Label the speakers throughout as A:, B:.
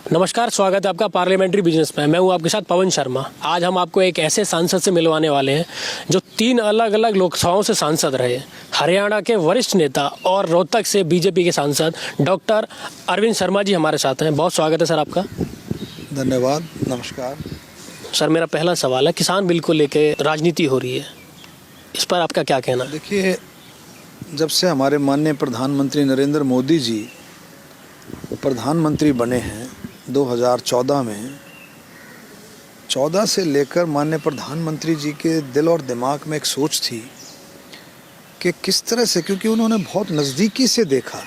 A: नमस्कार, स्वागत है आपका पार्लियामेंट्री बिजनेस में। मैं हूं आपके साथ पवन शर्मा। आज हम आपको एक ऐसे सांसद से मिलवाने वाले हैं जो 3 अलग अलग लोकसभाओं से सांसद रहे। हरियाणा के वरिष्ठ नेता और रोहतक से बीजेपी के सांसद डॉक्टर अरविंद शर्मा जी हमारे साथ हैं। बहुत स्वागत है सर आपका।
B: धन्यवाद, नमस्कार।
A: सर, मेरा पहला सवाल है, किसान बिल को लेके राजनीति हो रही है, इस पर आपका क्या कहना है?
B: देखिए, जब से हमारे माननीय प्रधानमंत्री नरेंद्र मोदी जी प्रधानमंत्री बने हैं 2014 में, 14 से लेकर माननीय प्रधानमंत्री जी के दिल और दिमाग में एक सोच थी कि किस तरह से, क्योंकि उन्होंने बहुत नज़दीकी से देखा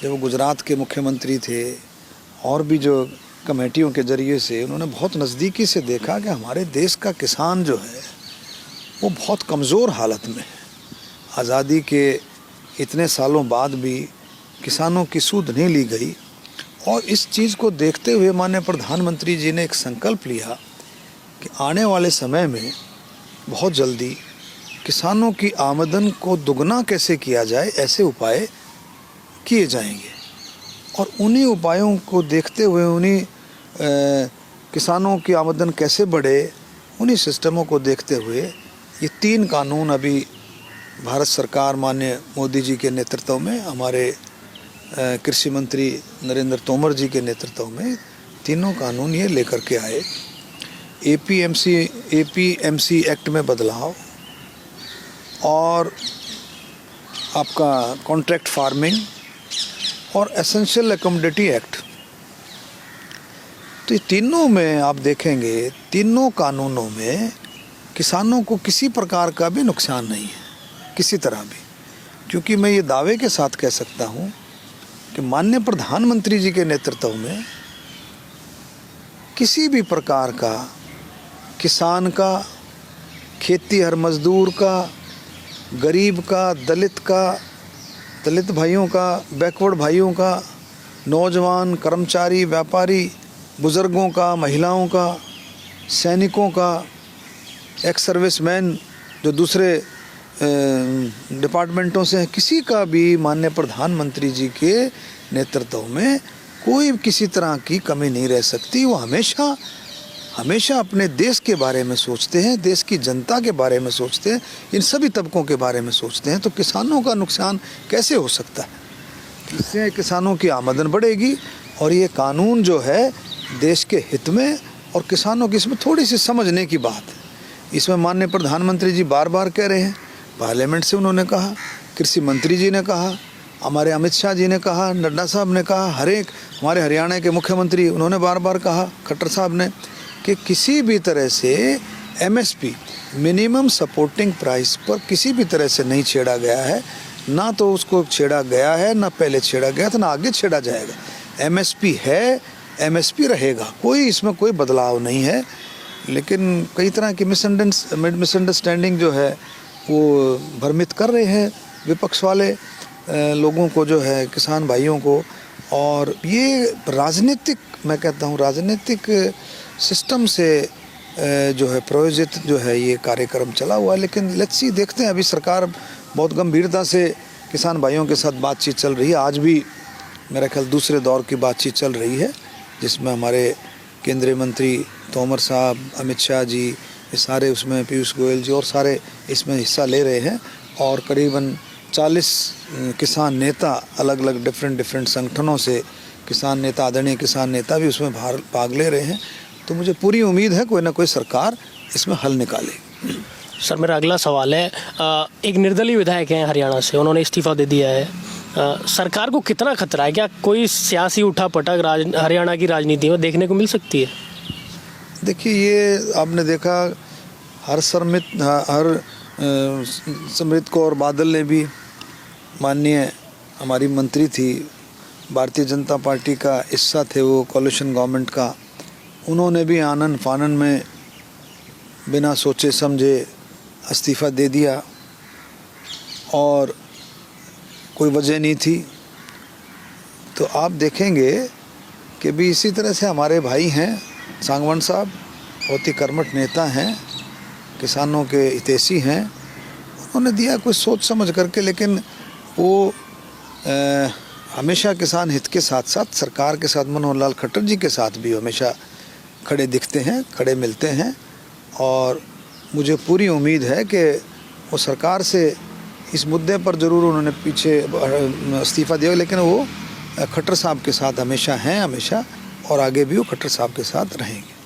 B: जब वो गुजरात के मुख्यमंत्री थे और भी जो कमेटियों के ज़रिए से उन्होंने बहुत नज़दीकी से देखा कि हमारे देश का किसान जो है वो बहुत कमज़ोर हालत में है। आज़ादी के इतने सालों बाद भी किसानों की सूद नहीं ली गई और इस चीज़ को देखते हुए माननीय प्रधानमंत्री जी ने एक संकल्प लिया कि आने वाले समय में बहुत जल्दी किसानों की आमदन को दुगना कैसे किया जाए, ऐसे उपाय किए जाएंगे। और उन्हीं उपायों को देखते हुए, उन्हीं किसानों की आमदन कैसे बढ़े, उन्हीं सिस्टमों को देखते हुए ये 3 कानून अभी भारत सरकार माननीय मोदी जी के नेतृत्व में, हमारे कृषि मंत्री नरेंद्र तोमर जी के नेतृत्व में तीनों कानून ये लेकर के आए। एपीएमसी एक्ट में बदलाव और आपका कॉन्ट्रैक्ट फार्मिंग और एसेंशियल कमोडिटी एक्ट। तो ये तीनों में आप देखेंगे, तीनों कानूनों में किसानों को किसी प्रकार का भी नुकसान नहीं है, किसी तरह भी। क्योंकि मैं ये दावे के साथ कह सकता हूँ कि माननीय प्रधानमंत्री जी के नेतृत्व में किसी भी प्रकार का किसान का, खेती हर मजदूर का, गरीब का, दलित भाइयों का, बैकवर्ड भाइयों का, नौजवान, कर्मचारी, व्यापारी, बुज़ुर्गों का, महिलाओं का, सैनिकों का, एक्स सर्विसमैन जो दूसरे डिपार्टमेंटों से हैं, किसी का भी माननीय प्रधानमंत्री जी के नेतृत्व में कोई किसी तरह की कमी नहीं रह सकती। वो हमेशा अपने देश के बारे में सोचते हैं, देश की जनता के बारे में सोचते हैं, इन सभी तबकों के बारे में सोचते हैं। तो किसानों का नुकसान कैसे हो सकता है? इससे किसानों की आमदन बढ़ेगी और ये कानून जो है देश के हित में, और किसानों की इसमें थोड़ी सी समझने की बात है। इसमें माननीय प्रधानमंत्री जी बार बार कह रहे हैं, पार्लियामेंट से उन्होंने कहा, कृषि मंत्री जी ने कहा, हमारे अमित शाह जी ने कहा, नड्डा साहब ने कहा, हर एक हमारे हरियाणा के मुख्यमंत्री उन्होंने बार बार कहा, खट्टर साहब ने, कि किसी भी तरह से एमएसपी मिनिमम सपोर्टिंग प्राइस पर किसी भी तरह से नहीं छेड़ा गया है। ना तो उसको छेड़ा गया है, ना पहले छेड़ा गया था, ना आगे छेड़ा जाएगा। एमएसपी है, एमएसपी रहेगा, कोई इसमें कोई बदलाव नहीं है। लेकिन कई तरह की मिसअंडरस्टैंडिंग जो है वो भ्रमित कर रहे हैं विपक्ष वाले लोगों को, जो है किसान भाइयों को। और ये राजनीतिक, मैं कहता हूँ राजनीतिक सिस्टम से जो है प्रायोजित जो है ये कार्यक्रम चला हुआ है। लेकिन लेट्स सी, देखते हैं। अभी सरकार बहुत गंभीरता से किसान भाइयों के साथ बातचीत चल रही है। आज भी मेरा ख्याल दूसरे दौर की बातचीत चल रही है, जिसमें हमारे केंद्रीय मंत्री तोमर साहब, अमित शाह जी, ये सारे, उसमें पीयूष गोयल जी और सारे इसमें हिस्सा ले रहे हैं। और करीबन 40 किसान नेता, अलग अलग डिफरेंट संगठनों से किसान नेता, आदरणीय किसान नेता भी उसमें भाग ले रहे हैं। तो मुझे पूरी उम्मीद है कोई ना कोई सरकार इसमें हल निकालेगी।
A: सर, मेरा अगला सवाल है, एक निर्दलीय विधायक हैं हरियाणा से, उन्होंने इस्तीफा दे दिया है। सरकार को कितना खतरा है? क्या कोई सियासी उठापटक हरियाणा की राजनीति में देखने को मिल सकती है?
B: देखिए, ये आपने देखा, हर समृद्ध कौर बादल ने भी, माननीय हमारी मंत्री थी, भारतीय जनता पार्टी का हिस्सा थे वो, कोalition गवर्नमेंट का, उन्होंने भी आनन फानन में बिना सोचे समझे इस्तीफ़ा दे दिया और कोई वजह नहीं थी। तो आप देखेंगे कि भी इसी तरह से हमारे भाई हैं सांगवान साहब, बहुत ही कर्मठ नेता हैं, किसानों के हितैषी हैं। उन्होंने दिया कुछ सोच समझ करके, लेकिन वो हमेशा किसान हित के साथ साथ सरकार के साथ मनोहर लाल खट्टर जी के साथ भी हमेशा खड़े दिखते हैं, खड़े मिलते हैं। और मुझे पूरी उम्मीद है कि वो सरकार से इस मुद्दे पर ज़रूर उन्होंने पीछे इस्तीफ़ा दिया, लेकिन वो खट्टर साहब के साथ हमेशा हैं, हमेशा, और आगे भी वो खट्टर साहब के साथ रहेंगे।